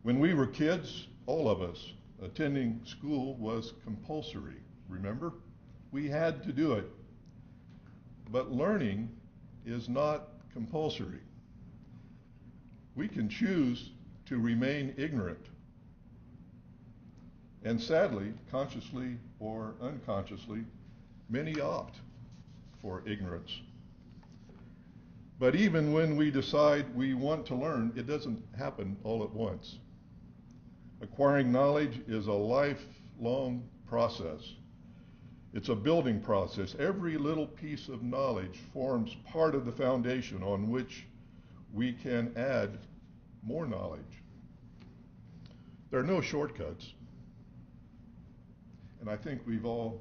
When we were kids, all of us, attending school was compulsory, remember? We had to do it. But learning is not compulsory. We can choose to remain ignorant. And sadly, consciously or unconsciously, many opt for ignorance. But even when we decide we want to learn, it doesn't happen all at once. Acquiring knowledge is a lifelong process. It's a building process. Every little piece of knowledge forms part of the foundation on which we can add more knowledge. There are no shortcuts. And I think we've all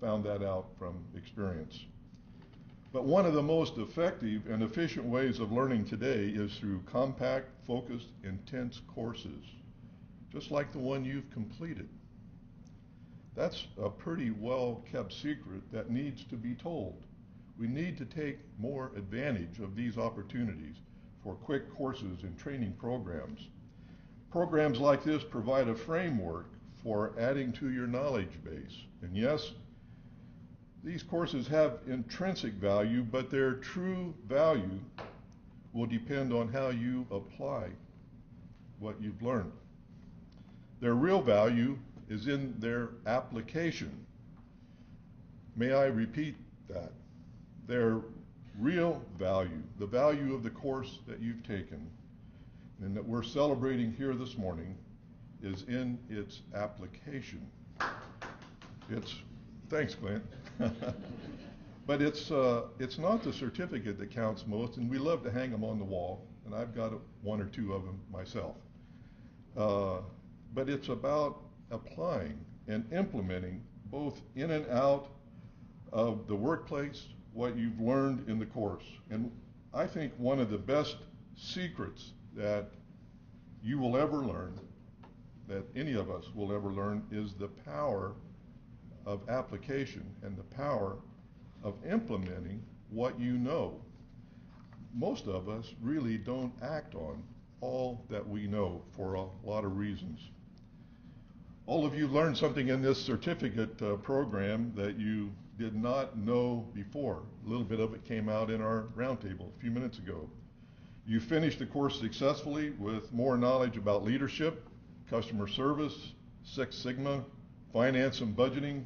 found that out from experience. But one of the most effective and efficient ways of learning today is through compact, focused, intense courses, just like the one you've completed. That's a pretty well-kept secret that needs to be told. We need to take more advantage of these opportunities for quick courses and training programs. Programs like this provide a framework for adding to your knowledge base. And yes, these courses have intrinsic value, but their true value will depend on how you apply what you've learned. Their real value is in their application. May I repeat that? Their real value, the value of the course that you've taken and that we're celebrating here this morning, is in its application. Thanks, Glenn. But it's not the certificate that counts most, and we love to hang them on the wall, and I've got one or two of them myself. But it's about applying and implementing both in and out of the workplace what you've learned in the course. And I think one of the best secrets that you will ever learn, that any of us will ever learn, is the power of application and the power of implementing what you know. Most of us really don't act on all that we know for a lot of reasons. All of you learned something in this certificate program that you did not know before. A little bit of it came out in our roundtable a few minutes ago. You finished the course successfully with more knowledge about leadership, customer service, Six Sigma, finance and budgeting,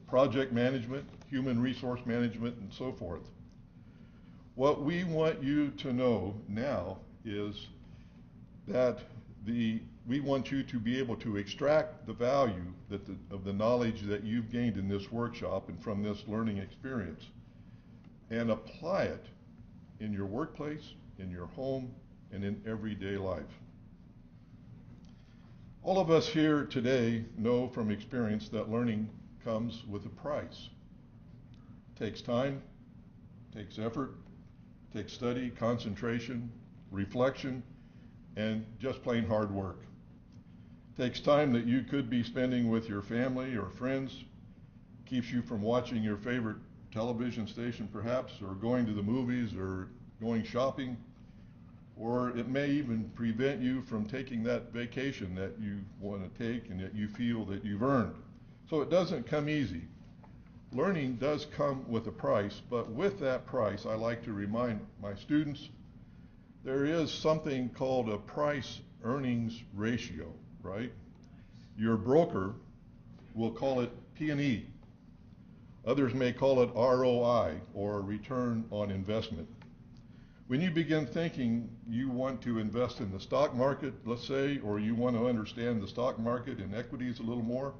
project management, human resource management, and so forth. What we want you to know now is that we want you to be able to extract the value of the knowledge that you've gained in this workshop and from this learning experience and apply it in your workplace, in your home, and in everyday life. All of us here today know from experience that learning comes with a price. It takes time, takes effort, takes study, concentration, reflection, and just plain hard work. It takes time that you could be spending with your family or friends, keeps you from watching your favorite television station perhaps, or going to the movies, or going shopping, or it may even prevent you from taking that vacation that you want to take and that you feel that you've earned. So it doesn't come easy. Learning does come with a price, but with that price, I like to remind my students, there is something called a price-earnings ratio, right? Your broker will call it P&E. Others may call it ROI, or return on investment. When you begin thinking you want to invest in the stock market, let's say, or you want to understand the stock market and equities a little more,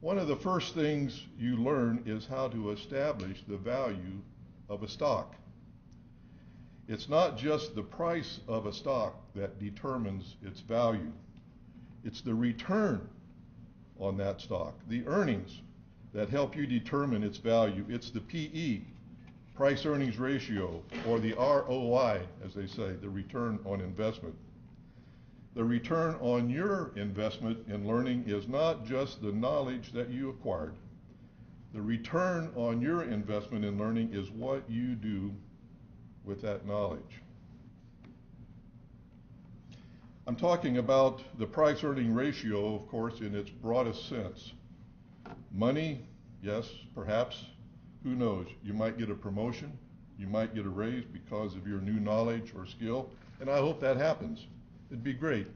one of the first things you learn is how to establish the value of a stock. It's not just the price of a stock that determines its value. It's the return on that stock, the earnings that help you determine its value. It's the PE, price earnings ratio, or the ROI, as they say, the return on investment. The return on your investment in learning is not just the knowledge that you acquired. The return on your investment in learning is what you do with that knowledge. I'm talking about the price-earning ratio, of course, in its broadest sense. Money, yes, perhaps. Who knows? You might get a promotion. You might get a raise because of your new knowledge or skill, and I hope that happens. It'd be great.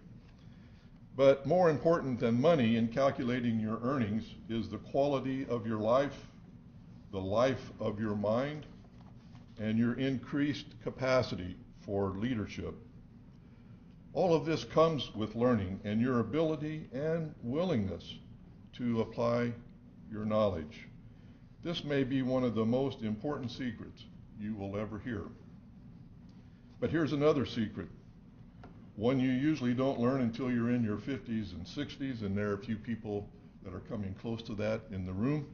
But more important than money in calculating your earnings is the quality of your life, the life of your mind, and your increased capacity for leadership. All of this comes with learning and your ability and willingness to apply your knowledge. This may be one of the most important secrets you will ever hear. But here's another secret, one you usually don't learn until you're in your 50s and 60s, and there are a few people that are coming close to that in the room.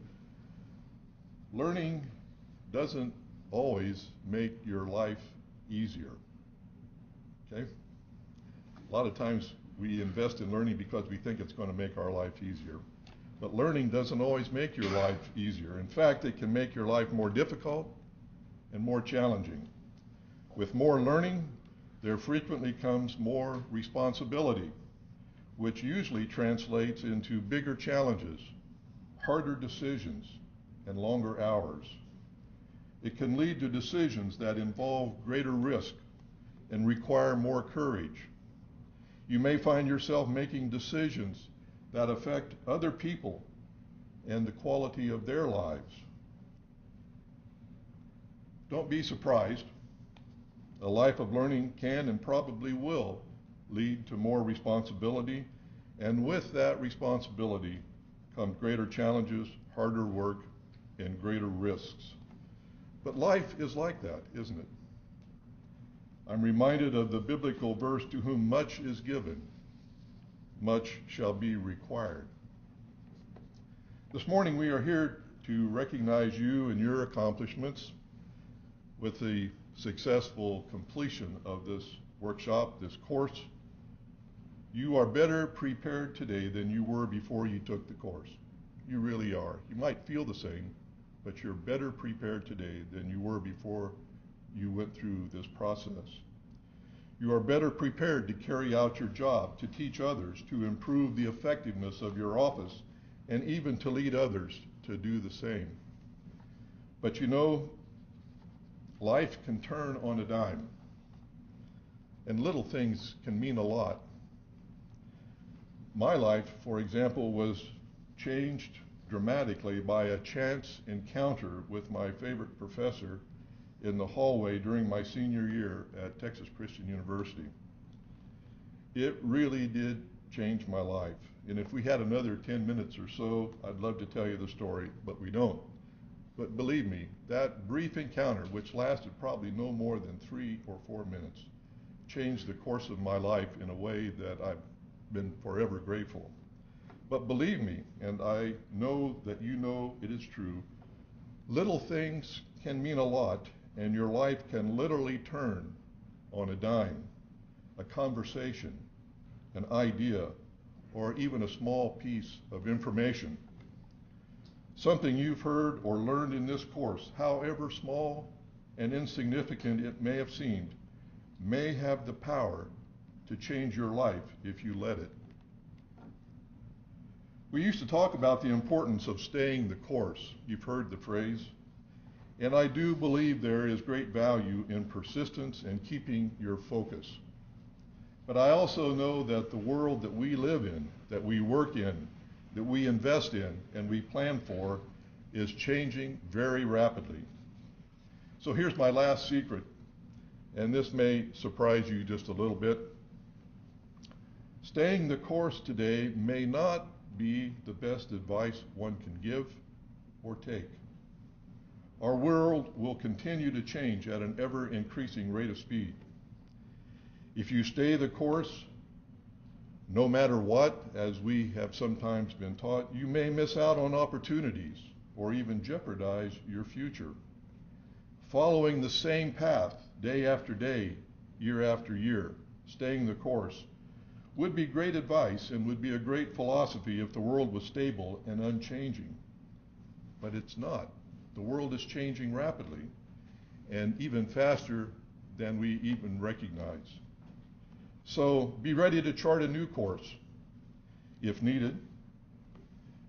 Learning doesn't always make your life easier, okay? A lot of times we invest in learning because we think it's going to make our life easier. But learning doesn't always make your life easier. In fact, it can make your life more difficult and more challenging. With more learning, there frequently comes more responsibility, which usually translates into bigger challenges, harder decisions, and longer hours. It can lead to decisions that involve greater risk and require more courage. You may find yourself making decisions that affect other people and the quality of their lives. Don't be surprised. A life of learning can and probably will lead to more responsibility, and with that responsibility come greater challenges, harder work, and greater risks. But life is like that, isn't it? I'm reminded of the biblical verse, "To whom much is given, much shall be required." This morning we are here to recognize you and your accomplishments with the successful completion of this workshop, this course. You are better prepared today than you were before you took the course. You really are. You might feel the same, but you're better prepared today than you were before you went through this process. You are better prepared to carry out your job, to teach others, to improve the effectiveness of your office, and even to lead others to do the same. But you know, life can turn on a dime, and little things can mean a lot. My life, for example, was changed dramatically by a chance encounter with my favorite professor in the hallway during my senior year at Texas Christian University. It really did change my life. And if we had another 10 minutes or so, I'd love to tell you the story, but we don't. But believe me, that brief encounter, which lasted probably no more than 3 or 4 minutes, changed the course of my life in a way that I've been forever grateful. But believe me, and I know that you know it is true, little things can mean a lot, and your life can literally turn on a dime, a conversation, an idea, or even a small piece of information. Something you've heard or learned in this course, however small and insignificant it may have seemed, may have the power to change your life if you let it. We used to talk about the importance of staying the course. You've heard the phrase. And I do believe there is great value in persistence and keeping your focus. But I also know that the world that we live in, that we work in, that we invest in, and we plan for, is changing very rapidly. So here's my last secret, and this may surprise you just a little bit. Staying the course today may not be the best advice one can give or take. Our world will continue to change at an ever-increasing rate of speed. If you stay the course, no matter what, as we have sometimes been taught, you may miss out on opportunities or even jeopardize your future. Following the same path day after day, year after year, staying the course, would be great advice and would be a great philosophy if the world was stable and unchanging. But it's not. The world is changing rapidly and even faster than we even recognize. So be ready to chart a new course if needed.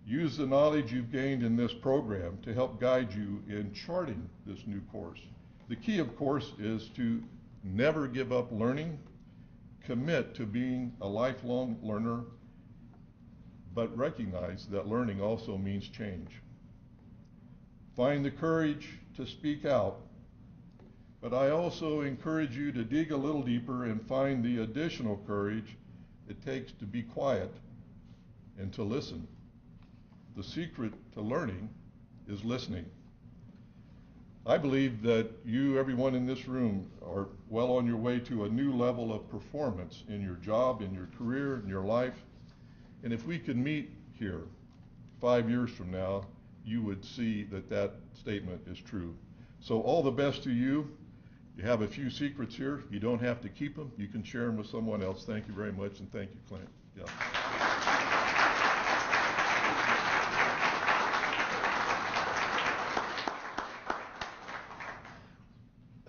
Use the knowledge you've gained in this program to help guide you in charting this new course. The key, of course, is to never give up learning, commit to being a lifelong learner, but recognize that learning also means change. Find the courage to speak out, but I also encourage you to dig a little deeper and find the additional courage it takes to be quiet and to listen. The secret to learning is listening. I believe that you, everyone in this room, are well on your way to a new level of performance in your job, in your career, in your life. And if we could meet here 5 years from now, you would see that that statement is true. So all the best to you. You have a few secrets here. You don't have to keep them. You can share them with someone else. Thank you very much, and thank you, Clint. Yeah.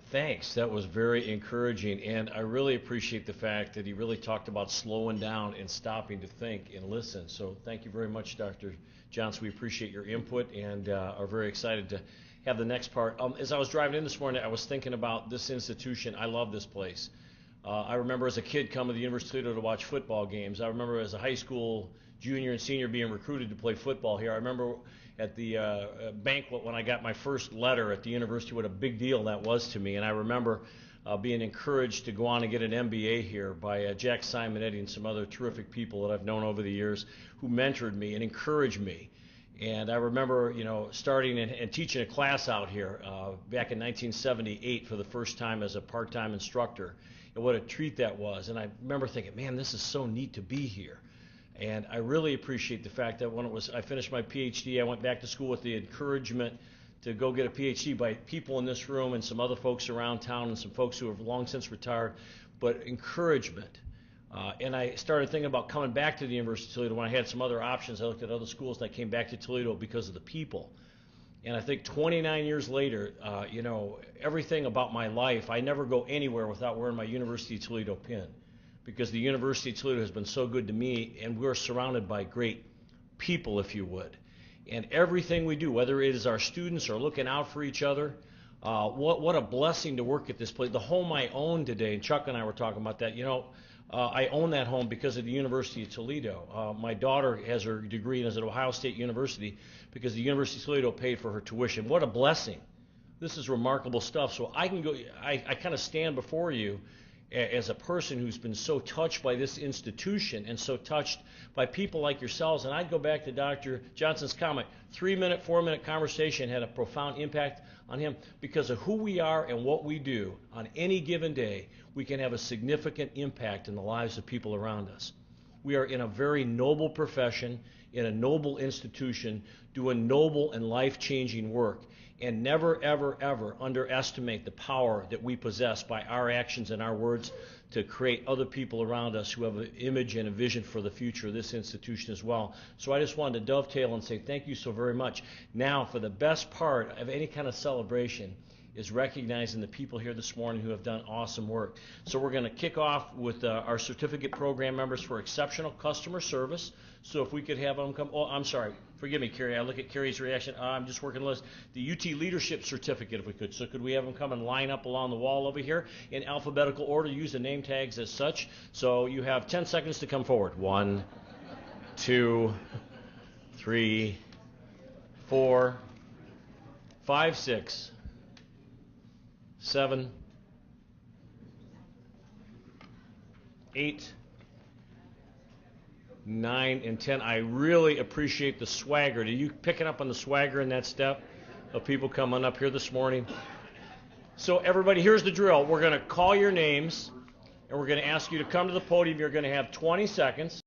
Thanks. That was very encouraging, and I really appreciate the fact that he really talked about slowing down and stopping to think and listen. So thank you very much, Dr. Johnson. We appreciate your input and are very excited to have the next part. As I was driving in this morning, I was thinking about this institution. I love this place. I remember as a kid coming to the University of Toledo to watch football games. I remember as a high school junior and senior being recruited to play football here. I remember at the banquet when I got my first letter at the university, what a big deal that was to me. And I remember being encouraged to go on and get an MBA here by Jack Simonetti and some other terrific people that I've known over the years who mentored me and encouraged me. And I remember, starting and teaching a class out here back in 1978 for the first time as a part-time instructor, and what a treat that was. And I remember thinking, man, this is so neat to be here. And I really appreciate the fact that when I finished my PhD, I went back to school with the encouragement to go get a PhD by people in this room and some other folks around town and some folks who have long since retired, but encouragement. And I started thinking about coming back to the University of Toledo when I had some other options. I looked at other schools and I came back to Toledo because of the people. And I think 29 years later, everything about my life, I never go anywhere without wearing my University of Toledo pin, because the University of Toledo has been so good to me, and we're surrounded by great people, if you would. And everything we do, whether it is our students or looking out for each other, what a blessing to work at this place. The home I own today, and Chuck and I were talking about that, I own that home because of the University of Toledo. My daughter has her degree and is at Ohio State University because the University of Toledo paid for her tuition. What a blessing. This is remarkable stuff. So I can go, I kind of stand before you as a person who's been so touched by this institution and so touched by people like yourselves. And I'd go back to Dr. Johnson's comment, 3-minute, 4-minute conversation had a profound impact on him. Because of who we are and what we do on any given day, we can have a significant impact in the lives of people around us. We are in a very noble profession, in a noble institution, doing noble and life-changing work. And never, ever, ever underestimate the power that we possess by our actions and our words to create other people around us who have an image and a vision for the future of this institution as well. So I just wanted to dovetail and say thank you so very much. Now, for the best part of any kind of celebration is recognizing the people here this morning who have done awesome work. So we're going to kick off with our certificate program members for exceptional customer service. So if we could have them come, I'm sorry, forgive me, Carrie, I look at Carrie's reaction. I'm just working the list. The UT Leadership Certificate, if we could. So could we have them come and line up along the wall over here in alphabetical order, use the name tags as such. So you have 10 seconds to come forward. 1, 2, 3, 4, 5, 6, 7, 8, 9, and 10. I really appreciate the swagger. Are you picking up on the swagger in that step of people coming up here this morning? So everybody, here's the drill. We're going to call your names, and we're going to ask you to come to the podium. You're going to have 20 seconds.